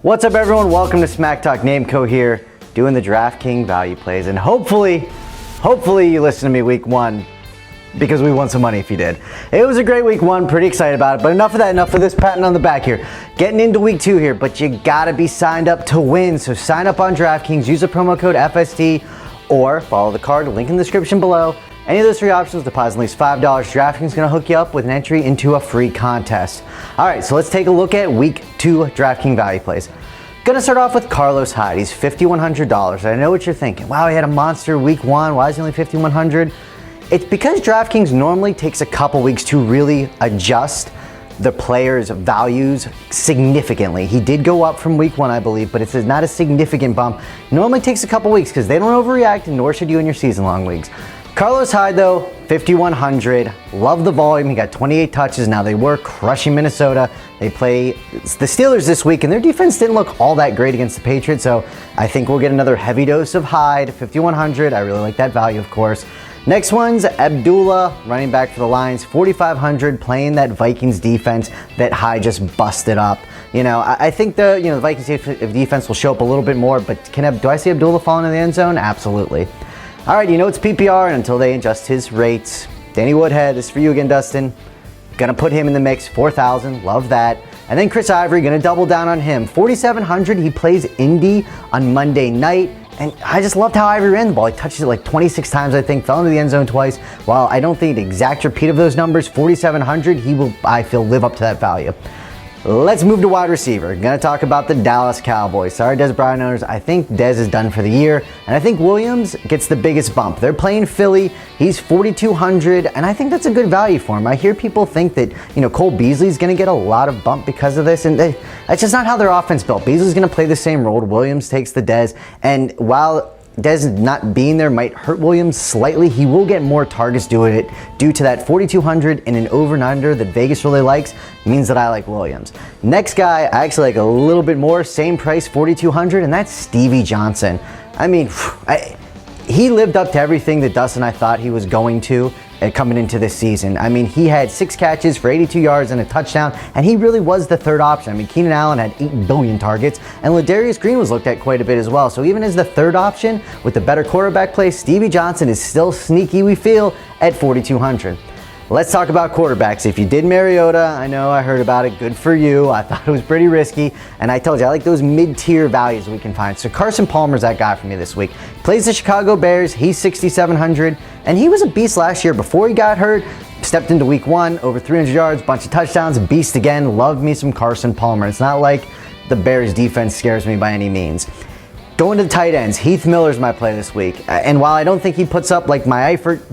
What's up, everyone? Welcome to Smack Talk. Nameco here, doing the DraftKings value plays, and hopefully you listened to me week one because we won some money if you did. It was a great week one, pretty excited about it, but enough of that, enough of this patting on the back here. Getting into week two here, but you gotta be signed up to win, so sign up on DraftKings, use the promo code FST, or follow the card, link in the description below. Any of those three options, deposit at least $5. DraftKings is going to hook you up with an entry into a free contest. All right, so let's take a look at week two DraftKings value plays. Going to start off with Carlos Hyde. He's $5,100. I know what you're thinking. Wow, he had a monster week one. Why is he only $5,100? It's because DraftKings normally takes a couple weeks to really adjust the players' values significantly. He did go up from week one, I believe, but it's not a significant bump. Normally takes a couple weeks because they don't overreact, and nor should you in your season-long leagues. Carlos Hyde, though, $5,100. Love the volume. He got 28 touches. Now, they were crushing Minnesota. They play the Steelers this week, and their defense didn't look all that great against the Patriots, so I think we'll get another heavy dose of Hyde, $5,100. I really like that value, of course. Next one's Abdullah, running back for the Lions, $4,500, playing that Vikings defense that Hyde just busted up. You know, I think the Vikings defense will show up a little bit more, but do I see Abdullah falling in the end zone? Absolutely. All right, it's PPR, and until they adjust his rates, Danny Woodhead, this is for you again, Dustin. Gonna put him in the mix, 4,000, love that. And then Chris Ivory, gonna double down on him. 4,700, he plays Indy on Monday night. And I just loved how Ivory ran the ball. He touched it like 26 times, I think, fell into the end zone twice. While I don't think the exact repeat of those numbers, 4,700, he will, I feel, live up to that value. Let's move to wide receiver. Gonna talk about the Dallas Cowboys. Sorry, Dez Bryant owners. I think Dez is done for the year, and I think Williams gets the biggest bump. They're playing Philly. He's $4,200, and I think that's a good value for him. I hear people think that Cole Beasley's gonna get a lot of bump because of this, and that's just not how their offense built. Beasley's gonna play the same role. Williams takes the Dez, and while Dez not being there might hurt Williams slightly, he will get more targets due to that 4,200 and an over and under that Vegas really likes, means that I like Williams. Next guy, I actually like a little bit more, same price, 4,200, and that's Stevie Johnson. I mean, he lived up to everything that Dustin and I thought he was going to coming into this season. I mean, he had 6 catches for 82 yards and a touchdown, and he really was the third option. I mean, Keenan Allen had 8 billion targets, and Ladarius Green was looked at quite a bit as well. So even as the third option with the better quarterback play, Stevie Johnson is still sneaky, we feel, at 4,200. Let's talk about quarterbacks. If you did Mariota, I know I heard about it. Good for you. I thought it was pretty risky. And I told you, I like those mid-tier values we can find. So Carson Palmer's that guy for me this week. Plays the Chicago Bears. He's $6,700. And he was a beast last year. Before he got hurt, stepped into week one, over 300 yards, bunch of touchdowns, beast again. Love me some Carson Palmer. It's not like the Bears defense scares me by any means. Going to the tight ends, Heath Miller's my play this week. And while I don't think he puts up like my Eifert,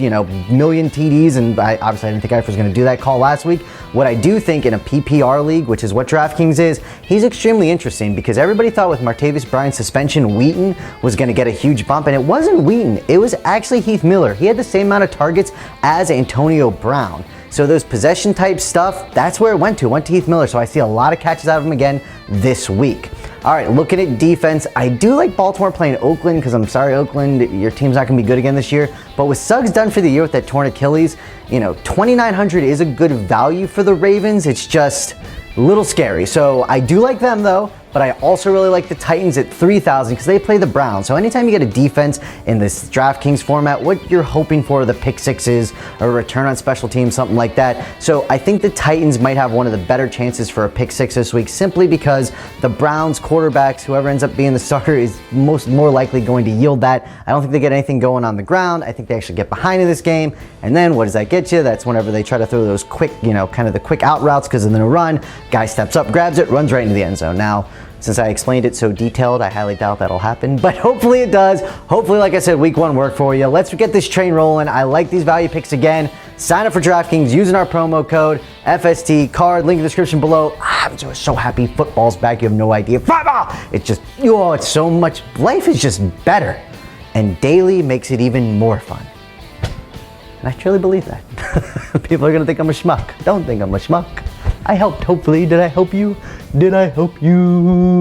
million TDs, and obviously I didn't think Eifert was going to do that call last week, what I do think in a PPR league, which is what DraftKings is, he's extremely interesting because everybody thought with Martavis Bryant's suspension, Wheaton was going to get a huge bump, and it wasn't Wheaton. It was actually Heath Miller. He had the same amount of targets as Antonio Brown. So those possession type stuff, that's where it went to. It went to Heath Miller. So I see a lot of catches out of him again this week. All right, looking at defense, I do like Baltimore playing Oakland because I'm sorry, Oakland, your team's not going to be good again this year. But with Suggs done for the year with that torn Achilles, 2,900 is a good value for the Ravens. It's just a little scary. So I do like them though. But I also really like the Titans at 3,000 because they play the Browns. So anytime you get a defense in this DraftKings format, what you're hoping for are the pick sixes or a return on special teams, something like that. So I think the Titans might have one of the better chances for a pick six this week simply because the Browns quarterbacks, whoever ends up being the starter, is more likely going to yield that. I don't think they get anything going on the ground. I think they actually get behind in this game. And then what does that get you? That's whenever they try to throw those quick, kind of the quick out routes because in the run, guy steps up, grabs it, runs right into the end zone. Now, since I explained it so detailed, I highly doubt that'll happen, but hopefully it does. Hopefully, like I said, week one worked for you. Let's get this train rolling. I like these value picks again. Sign up for DraftKings using our promo code FST card, link in the description below. I'm just so happy football's back. You have no idea. It's just, it's so much, life is just better. And daily makes it even more fun. And I truly believe that. People are gonna think I'm a schmuck. Don't think I'm a schmuck. I helped, hopefully. Did I help you? Did I help you?